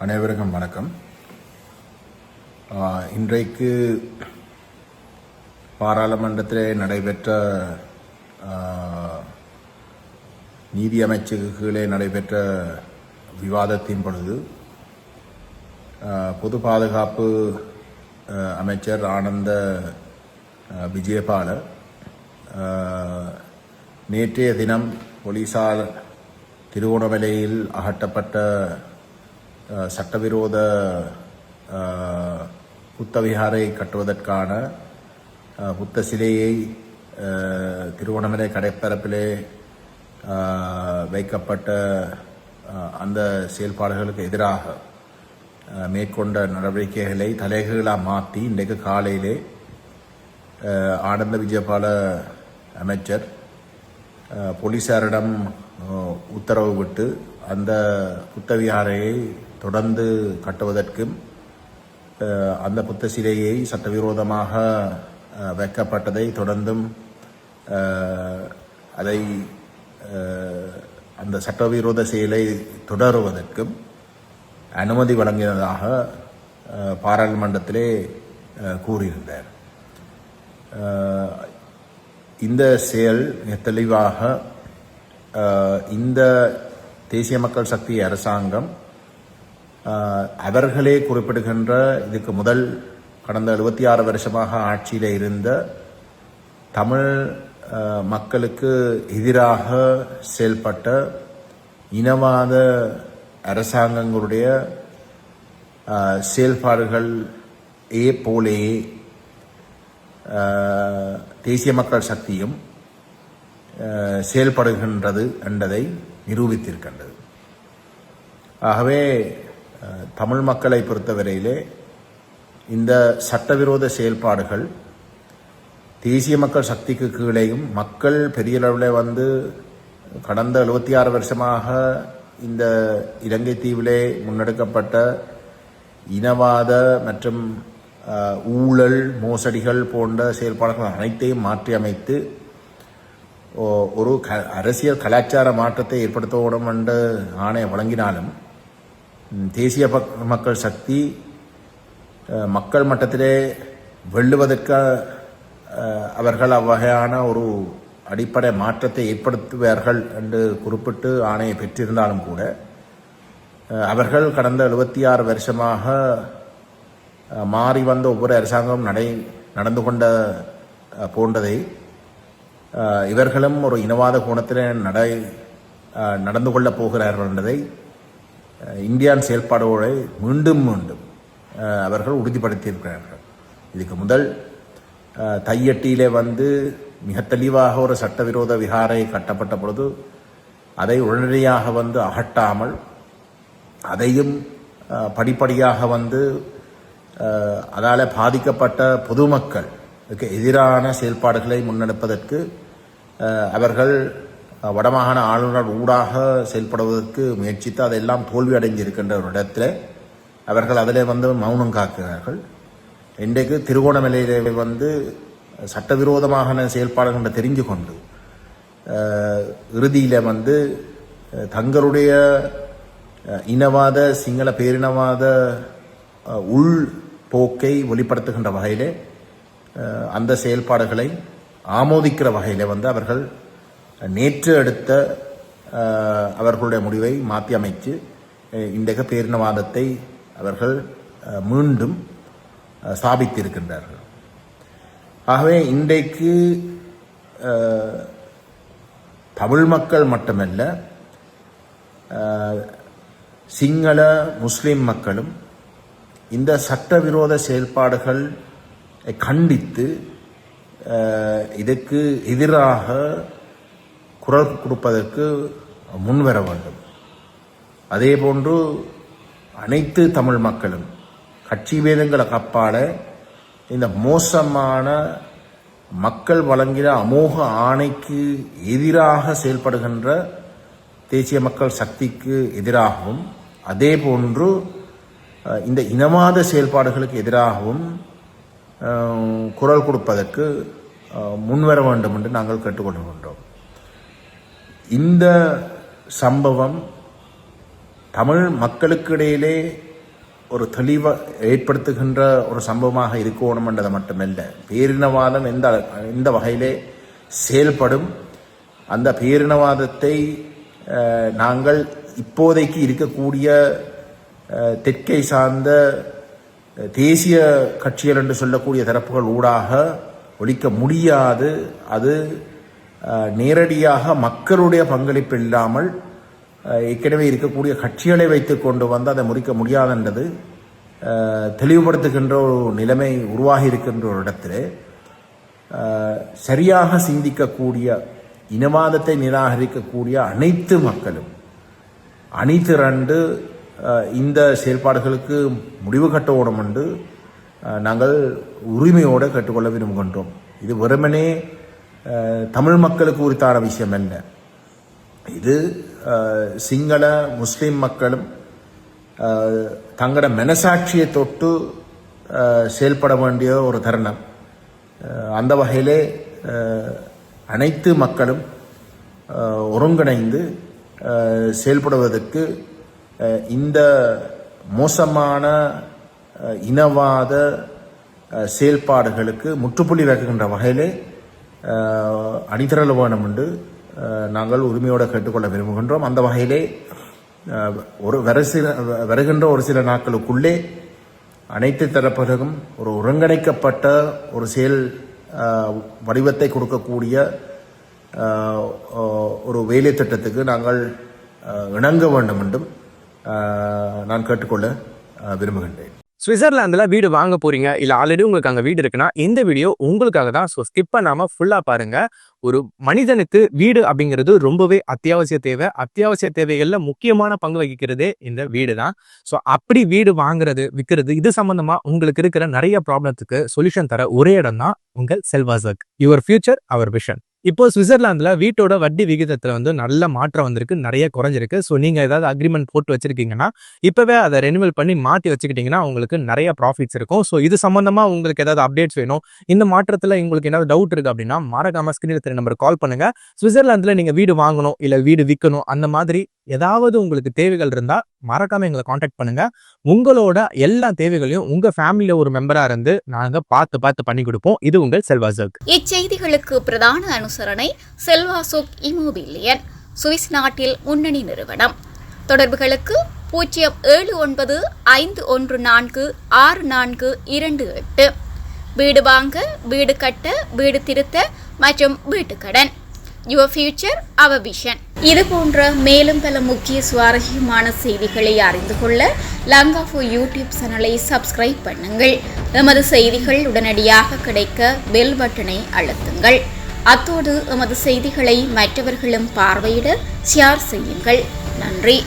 அனைவருக்கும் வணக்கம். இன்றைக்கு பாராளுமன்றத்திலே நடைபெற்ற நீதி அமைச்சுக்கு கீழே நடைபெற்ற விவாதத்தின் பொழுது பொது பாதுகாப்பு அமைச்சர் ஆனந்த விஜயபால நேற்றைய தினம் போலீசார் திருகோணமலையில் அகற்றப்பட்ட சட்டவிரோத புத்த விகாரை கட்டுவதற்கான புத்த சிலையை திருகோணமலை கடற்பரப்பிலே வைக்கப்பட்ட அந்த செயல்பாடுகளுக்கு எதிராக மேற்கொண்ட நடவடிக்கைகளை தலைகீழாக மாற்றி இன்றைக்கு காலையிலே ஆனந்த விஜயபால அமைச்சர் போலீசாரிடம் உத்தரவு விட்டு அந்த புத்த விகாரையை தொடர்ந்து கட்டுவதற்கும் அந்த புத்த சிலையை சட்டவிரோதமாக வைக்கப்பட்டதை தொடர்ந்தும் அதை அந்த சட்டவிரோத செயலை தொடருவதற்கும் அனுமதி வழங்கியதாக பாராளுமன்றத்திலே கூறியிருந்தார். இந்த செயல் தெளிவாக இந்த தேசிய மக்கள் சக்தி அரசாங்கம் அவர்களே குறிப்பிடுகின்ற இதுக்கு முதல் கடந்த 76 வருஷமாக ஆட்சியில் இருந்த தமிழ் மக்களுக்கு எதிராக செயல்பட்ட இனவாத அரசாங்கங்களுடைய செயல்பாடுகள் போலேயே தேசிய மக்கள் சக்தியும் செயல்படுகின்றது என்பதை நிரூபித்திருக்கின்றது. ஆகவே தமிழ் மக்களை பொறுத்தவரையிலே இந்த சட்டவிரோத செயல்பாடுகள் தேசிய மக்கள் சக்திக்கு கீழேயும் மக்கள் பெரிய அளவில் கடந்த 76 வருஷமாக இந்த இலங்கை தீவிலே முன்னெடுக்கப்பட்ட இனவாத மற்றும் ஊழல் மோசடிகள் போன்ற செயல்பாடுகள் அனைத்தையும் மாற்றி அமைத்து ஒரு அரசியல் கலாச்சார மாற்றத்தை ஏற்படுத்தவும் என்று ஆணை வழங்கினாலும் தேசிய மக்கள் சக்தி மக்கள் மட்டத்திலே வெல்லுவதற்கு அவர்கள் அவ்வகையான ஒரு அடிப்படை மாற்றத்தை ஏற்படுத்துவார்கள் என்று குறிப்பிட்டு ஆணையை பெற்றிருந்தாலும் கூட அவர்கள் கடந்த 76 வருஷமாக மாறி வந்த ஒவ்வொரு அரசாங்கம் நடந்து கொண்ட போன்றதை இவர்களும் ஒரு இனவாத கோணத்தில் நடந்து கொள்ளப் போகிறார்கள் என்பதை இந்தியாவின் செயல்பாடுகளை மீண்டும் மீண்டும் அவர்கள் உறுதிப்படுத்தியிருக்கிறார்கள். இதுக்கு முதல் தையட்டியிலே மிக தெளிவாக ஒரு சட்டவிரோத விகாரை கட்டப்பட்ட பொழுது அதை உடனடியாக அகட்டாமல் அதையும் படிப்படியாக அதால் பாதிக்கப்பட்ட பொதுமக்களுக்கு எதிரான செயல்பாடுகளை முன்னெடுப்பதற்கு அவர்கள் வடமாகாண ஆளுநர் ஊடாக செயல்படுவதற்கு முயற்சித்து அதெல்லாம் தோல்வி அடைஞ்சிருக்கின்ற ஒரு இடத்துல அவர்கள் அதிலே மௌனம் காக்கிறார்கள். இன்றைக்கு திருகோணமலையிலே சட்டவிரோதமான செயல்பாடுகளை தெரிஞ்சு கொண்டு இறுதியில் தங்களுடைய இனவாத சிங்கள பேரினவாத உள் போக்கை வெளிப்படுத்துகின்ற வகையிலே அந்த செயல்பாடுகளை ஆமோதிக்கிற வகையில் அவர்கள் நேற்று எடுத்த அவர்களுடைய முடிவை மாற்றி அமைத்து இன்றைக்கு பேரினவாதத்தை அவர்கள் மீண்டும் ஸ்தாபித்திருக்கின்றார்கள். ஆகவே இன்றைக்கு தமிழ் மக்கள் மட்டுமல்ல சிங்கள முஸ்லிம் மக்களும் இந்த சட்டவிரோத செயல்பாடுகள் கண்டித்து இதற்கு எதிராக குரல் கொடுப்பதற்கு முன்வர வேண்டும். அதேபோன்று அனைத்து தமிழ் மக்களும் கட்சி பேதங்களுக்கு அப்பால இந்த மோசமான மக்கள் வழங்கின அமோக ஆணைக்கு எதிராக செயல்படுகின்ற தேசிய மக்கள் சக்திக்கு எதிராகவும் அதேபோன்று இந்த இனவாத செயல்பாடுகளுக்கு எதிராகவும் குரல் கொடுப்பதற்கு முன்வர வேண்டும் என்று நாங்கள் கேட்டுக்கொள்கின்றோம். இந்த சம்பவம் தமிழ் மக்களுக்கு இடையிலே ஒரு தெளிவை ஏற்படுத்துகின்ற ஒரு சம்பவமாக இருக்கணும்ன்றதை மட்டுமல்ல, பேரினவாதம் எந்த வகையிலே செயல்படும், அந்த பேரினவாதத்தை நாங்கள் இப்போதைக்கு இருக்கக்கூடிய தெற்கை சார்ந்த தேசிய கட்சிகள் என்று சொல்லக்கூடிய தரப்புகள் ஊடாக ஒழிக்க முடியாது. அது நேரடியாக மக்களுடைய பங்களிப்பு இல்லாமல் ஏற்கனவே இருக்கக்கூடிய கட்சிகளை வைத்து கொண்டு வந்து அதை முறிக்க முடியாதுன்றது தெளிவுபடுத்துகின்ற ஒரு நிலைமை உருவாகி இருக்கின்ற ஒரு இடத்துல சரியாக சிந்திக்கக்கூடிய, இனவாதத்தை நிராகரிக்கக்கூடிய அனைத்து மக்களும் அணிதிரண்டு இந்த செயல்பாடுகளுக்கு முடிவு கட்டணும் என்று நாங்கள் உரிமையோடு கேட்டுக்கொள்ள விரும்புகின்றோம். இது வெறுமனே தமிழ் மக்களுக்கு உரித்தான விஷயம் அல்ல. இது சிங்கள முஸ்லீம் மக்களும் தங்களோட மனசாட்சியை தொட்டு செயல்பட வேண்டிய ஒரு தருணம். அந்த வகையிலே அனைத்து மக்களும் ஒருங்கிணைந்து செயல்படுவதற்கு இந்த மோசமான இனவாத செயல்பாடுகளுக்கு முற்றுப்புள்ளி வைக்கின்ற வகையிலே அணிதிரள வேணும் என்று நாங்கள் உரிமையோடு கேட்டுக்கொள்ள விரும்புகின்றோம். அந்த வகையிலே வருகின்ற ஒரு சில நாட்களுக்குள்ளே அனைத்து தரப்பினரும் ஒரு ஒருங்கிணைக்கப்பட்ட ஒரு செயல் வடிவத்தை கொடுக்கக்கூடிய ஒரு வேலை திட்டத்துக்கு நாங்கள் இணங்க வேண்டும் என்றும் நான் கேட்டுக்கொள்ள விரும்புகின்றேன். சுவிட்சர்லாந்துல வீடு வாங்க போறீங்க, இல்ல ஆல்ரெடி உங்களுக்கு அங்க வீடு இருக்குன்னா இந்த வீடியோ உங்களுக்காக தான். ஸோ ஸ்கிப் பண்ணாம ஃபுல்லா பாருங்க. ஒரு மனிதனுக்கு வீடு அப்படிங்கிறது ரொம்பவே அத்தியாவசிய தேவை. அத்தியாவசிய தேவைகள்ல முக்கியமான பங்கு வகிக்கிறதே இந்த வீடு தான். ஸோ அப்படி வீடு வாங்குறது, விற்கிறது, இது சம்பந்தமா உங்களுக்கு இருக்கிற நிறைய ப்ராப்ளத்துக்கு சொல்யூஷன் தர ஒரே இடம் தான் உங்கள் செல்வாசக். Your future our vision. இப்போ சுவிட்சர்லாந்துல வீட்டோட வட்டி விகிதத்துல நல்ல மாற்றம் வந்திருக்கு, நிறைய குறைஞ்சிருக்கு. ஸோ நீங்க ஏதாவது அக்ரிமெண்ட் போட்டு வச்சிருக்கீங்கன்னா இப்பவே அதை ரெனிவல் பண்ணி மாற்றி வச்சுக்கிட்டீங்கன்னா உங்களுக்கு நிறைய ப்ராஃபிட்ஸ் இருக்கும். ஸோ இது சம்பந்தமா உங்களுக்கு ஏதாவது அப்டேட்ஸ் வேணும், இந்த மாற்றத்துல உங்களுக்கு ஏதாவது டவுட் இருக்கு அப்படின்னா மறக்காம ஸ்கிரீன்ல தெரிய நம்பர் கால் பண்ணுங்க. சுவிட்சர்லாந்துல நீங்க வீடு வாங்கணும் இல்ல வீடு விற்கணும், அந்த மாதிரி ஏதாவது உங்களுக்கு தேவைகள் இருந்தா மறக்காம எங்களை காண்டாக்ட் பண்ணுங்க. உங்களோட எல்லா தேவைகளையும் உங்க ஃபேமிலியில ஒரு மெம்பரா இருந்து நாங்க பார்த்து பண்ணி கொடுப்போம். இது உங்கள் செல்வாசக். இச்செய்திகளுக்கு பிரதான அனுசரணை செல்வாசோக் இமோபிலியன், சுவிஸ் நாட்டில் முன்னணி நிறுவனம். தொடர்புகளுக்கு 0795146428. வீடு வாங்க, வீடு கட்ட, வீடு திருத்த மற்றும் வீட்டுக்கடன். Your future our vision. இது போன்ற மேலும் பல முக்கிய சுவாரஸ்யமான செய்திகளை அறிந்து கொள்ள லங்காஃபோ யூடியூப் சேனலை சப்ஸ்கிரைப் பண்ணுங்கள். எமது செய்திகள் உடனடியாக கிடைக்க பெல் பட்டனை அழுத்துங்கள். அத்தோடு எமது செய்திகளை மற்றவர்களும் பார்வையிட ஷேர் செய்யுங்கள். நன்றி.